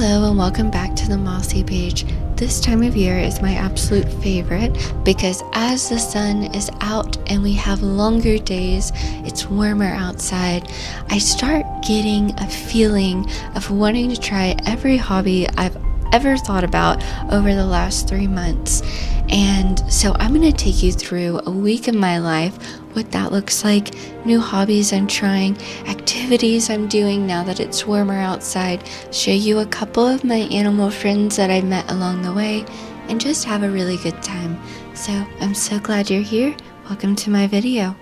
Hello and welcome back to the Mossy Page. This time of year is my absolute favorite because as the sun is out and we have longer days, it's warmer outside, I start getting a feeling of wanting to try every hobby I've ever thought about over the last 3 months. And so I'm going to take you through a week in my life, what that looks like, new hobbies I'm trying, activities I'm doing now that it's warmer outside, show you a couple of my animal friends that I met along the way, and just have a really good time. So I'm so glad you're here. Welcome to my video.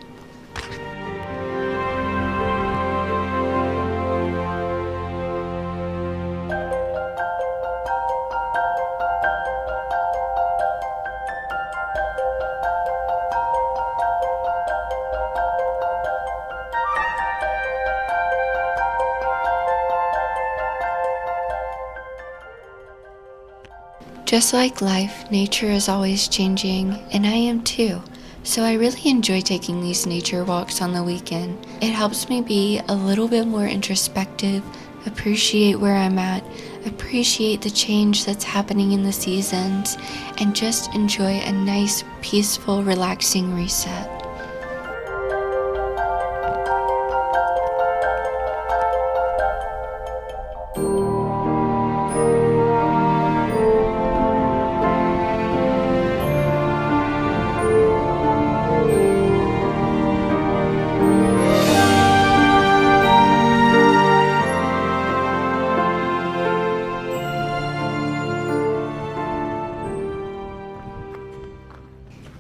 Just like life, nature is always changing, and I am too. So I really enjoy taking these nature walks on the weekend. It helps me be a little bit more introspective, appreciate where I'm at, appreciate the change that's happening in the seasons, and just enjoy a nice, peaceful, relaxing reset.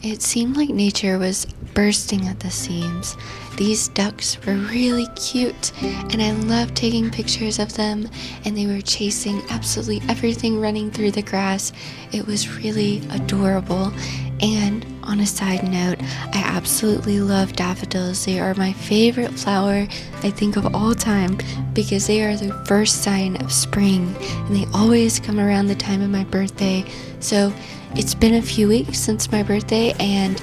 It seemed like nature was bursting at the seams. These ducks were really cute, and I loved taking pictures of them, and they were chasing absolutely everything running through the grass. It was really adorable. And on a side note, I absolutely love daffodils. They are my favorite flower, I think, of all time, because they are the first sign of spring, and they always come around the time of my birthday. So it's been a few weeks since my birthday, and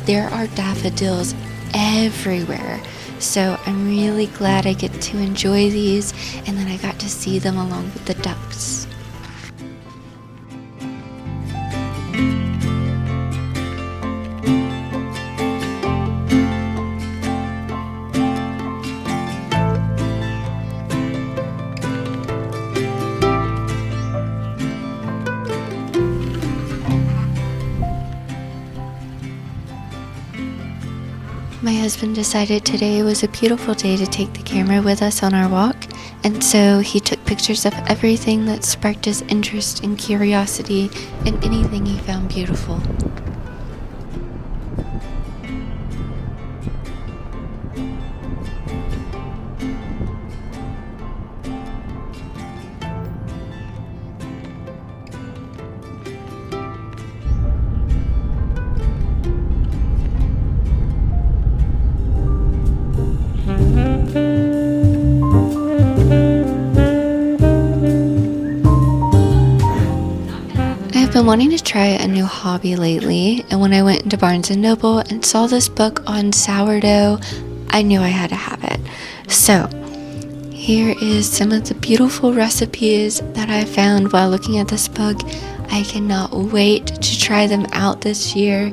there are daffodils everywhere. So I'm really glad I get to enjoy these, and then I got to see them along with the ducks. My husband decided today was a beautiful day to take the camera with us on our walk, and so he took pictures of everything that sparked his interest and curiosity and anything he found beautiful. I've been wanting to try a new hobby lately, and when I went into Barnes & Noble and saw this book on sourdough, I knew I had to have it. So here is some of the beautiful recipes that I found while looking at this book. I cannot wait to try them out this year.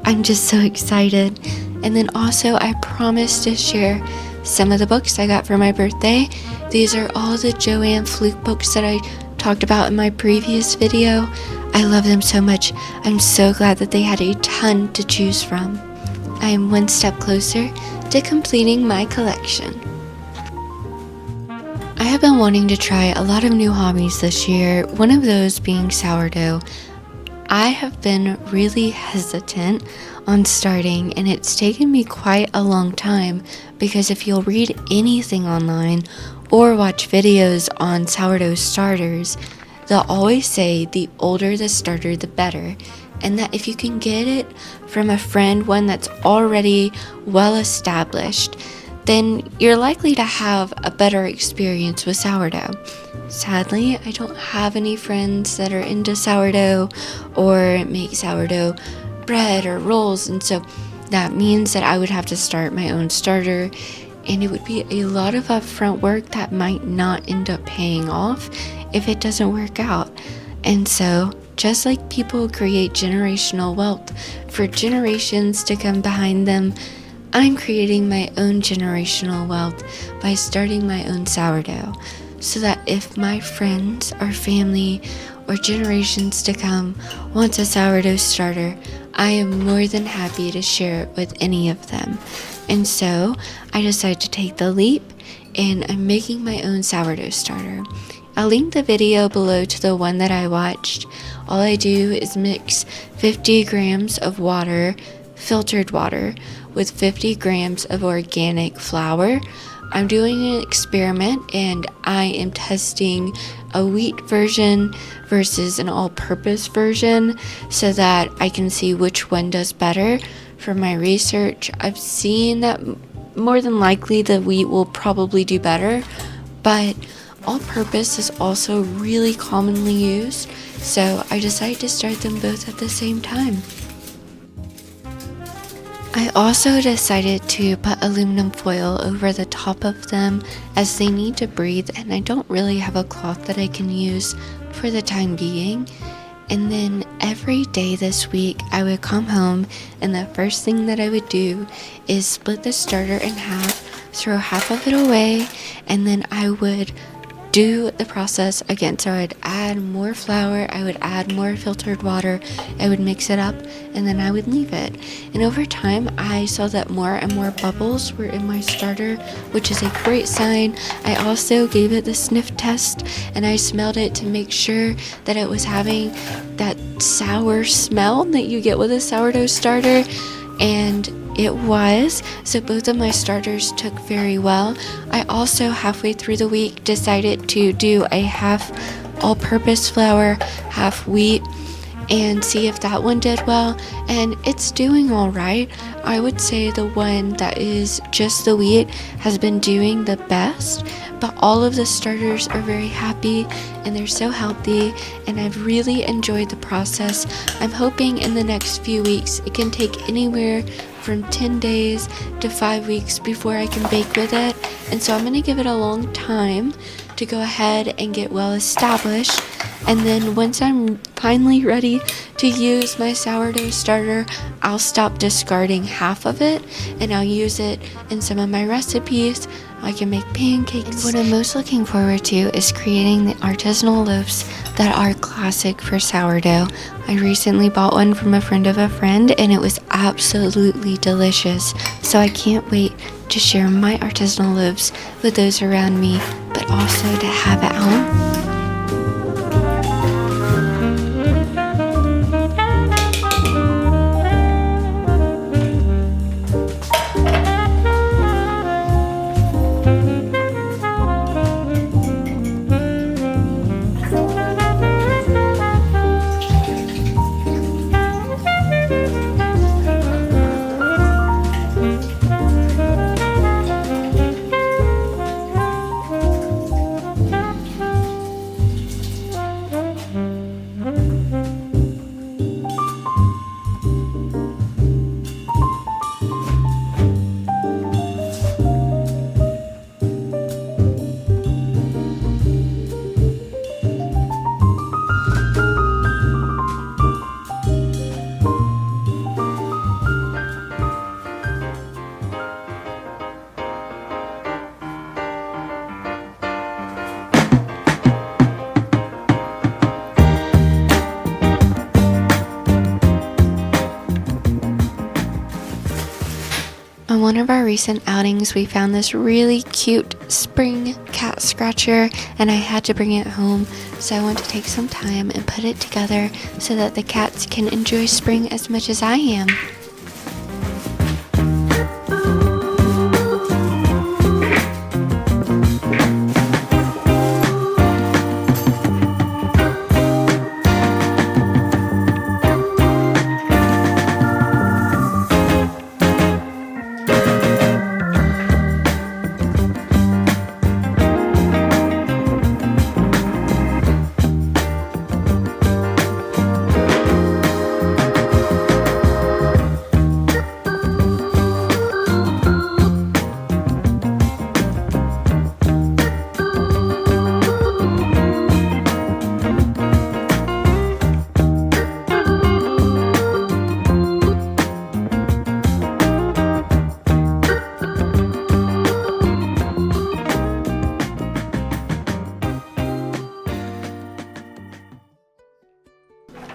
I'm just so excited. And then also I promised to share some of the books I got for my birthday. These are all the Joanne Fluke books that I talked about in my previous video. I love them so much. I'm so glad that they had a ton to choose from. I am one step closer to completing my collection. I have been wanting to try a lot of new hobbies this year, one of those being sourdough. I have been really hesitant on starting, and it's taken me quite a long time because if you'll read anything online or watch videos on sourdough starters, they'll always say the older the starter, the better, and that if you can get it from a friend, one that's already well established, then you're likely to have a better experience with sourdough. Sadly, I don't have any friends that are into sourdough or make sourdough bread or rolls, and so that means that I would have to start my own starter, and it would be a lot of upfront work that might not end up paying off if it doesn't work out. And so, just like people create generational wealth for generations to come behind them, I'm creating my own generational wealth by starting my own sourdough, so that if my friends or family or generations to come wants a sourdough starter, I am more than happy to share it with any of them. And so I decided to take the leap, and I'm making my own sourdough starter. I'll link the video below to the one that I watched. All I do is mix 50 grams of water, filtered water, with 50 grams of organic flour. I'm doing an experiment, and I am testing a wheat version versus an all-purpose version so that I can see which one does better. For my research, I've seen that more than likely the wheat will probably do better, but all-purpose is also really commonly used, so I decided to start them both at the same time. I also decided to put aluminum foil over the top of them as they need to breathe, and I don't really have a cloth that I can use for the time being. And then every day this week I would come home, and the first thing that I would do is split the starter in half, throw half of it away, and then I would do the process again. So I would add more flour, I would add more filtered water, I would mix it up, and then I would leave it. And over time, I saw that more and more bubbles were in my starter, which is a great sign. I also gave it the sniff test, and I smelled it to make sure that it was having that sour smell that you get with a sourdough starter, and it was. So both of my starters took very well. I also, halfway through the week, decided to do a half all-purpose flour, half wheat, and see if that one did well, and it's doing all right. I would say the one that is just the wheat has been doing the best, but all of the starters are very happy and they're so healthy, and I've really enjoyed the process. I'm hoping in the next few weeks it can take anywhere from 10 days to 5 weeks before I can bake with it, and so I'm going to give it a long time to go ahead and get well established. And then once I'm finally ready to use my sourdough starter, I'll stop discarding half of it, and I'll use it in some of my recipes. I can make pancakes. And what I'm most looking forward to is creating the artisanal loaves that are classic for sourdough. I recently bought one from a friend of a friend, and it was absolutely delicious. So I can't wait to share my artisanal loaves with those around me, but also to have it home. On one of our recent outings, we found this really cute spring cat scratcher, and I had to bring it home, so I want to take some time and put it together so that the cats can enjoy spring as much as I am.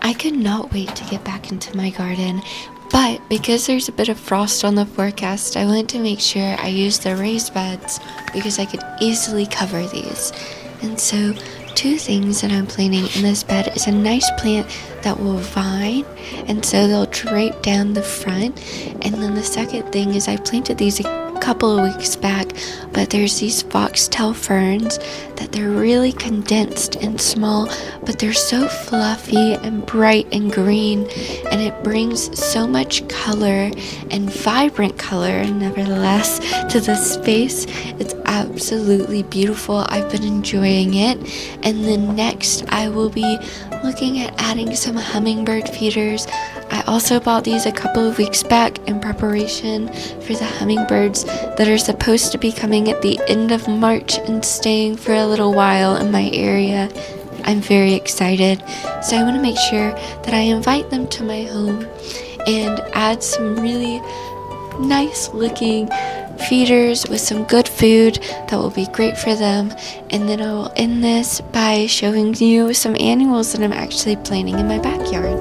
I could not wait to get back into my garden, but because there's a bit of frost on the forecast, I wanted to make sure I used the raised beds because I could easily cover these. And so, two things that I'm planting in this bed is a nice plant that will vine, and so they'll drape down the front. And then the second thing is I planted these a couple of weeks back, but there's these foxtail ferns that they're really condensed and small, but they're so fluffy and bright and green, and it brings so much color and vibrant color nevertheless to the space. It's absolutely beautiful. I've been enjoying it. And then next I will be looking at adding some hummingbird feeders. I also bought these a couple of weeks back in preparation for the hummingbirds that are supposed to be coming at the end of March and staying for a little while in my area. I'm very excited, so I want to make sure that I invite them to my home and add some really nice looking feeders with some good food that will be great for them. And then I will end this by showing you some annuals that I'm actually planting in my backyard.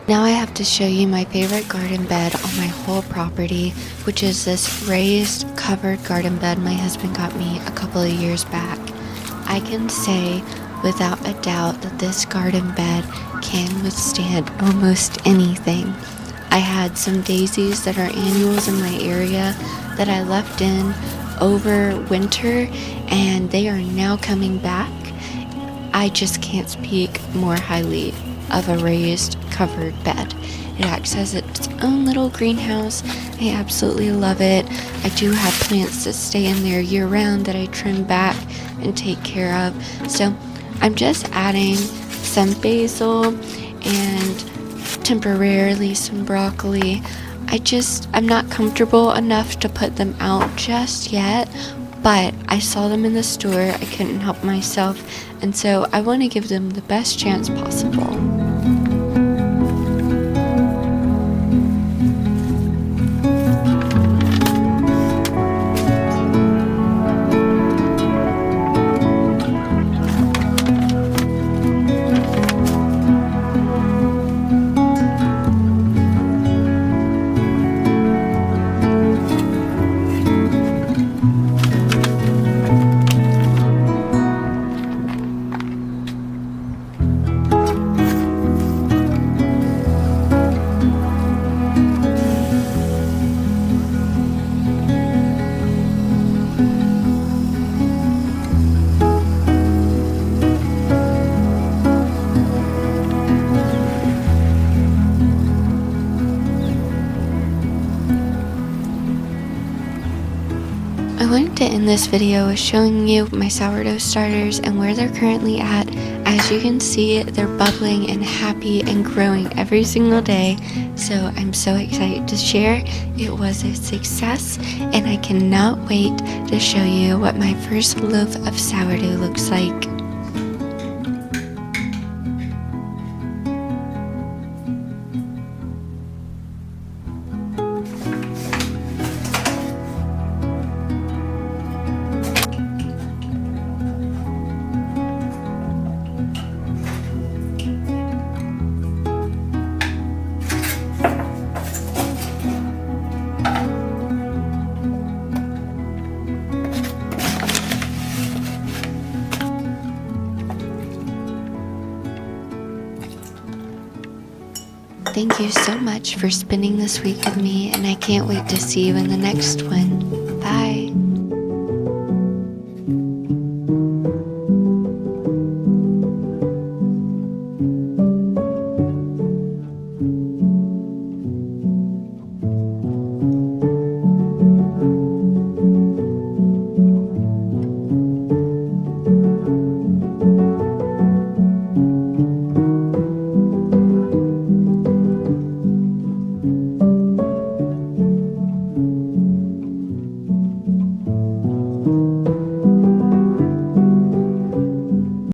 Now I have to show you my favorite garden bed on my whole property, which is this raised covered garden bed my husband got me a couple of years back. I can say without a doubt that this garden bed can withstand almost anything. I had some daisies that are annuals in my area that I left in over winter, and they are now coming back. I just can't speak more highly of a raised covered bed. It acts as its own little greenhouse. I absolutely love it. I do have plants that stay in there year round that I trim back and take care of. So I'm just adding some basil and temporarily some broccoli. I'm not comfortable enough to put them out just yet, but I saw them in the store. I couldn't help myself, and so I want to give them the best chance possible. I wanted to end this video with showing you my sourdough starters and where they're currently at. As you can see, they're bubbling and happy and growing every single day, so I'm so excited to share. It was a success, and I cannot wait to show you what my first loaf of sourdough looks like. Thank you so much for spending this week with me, and I can't wait to see you in the next one.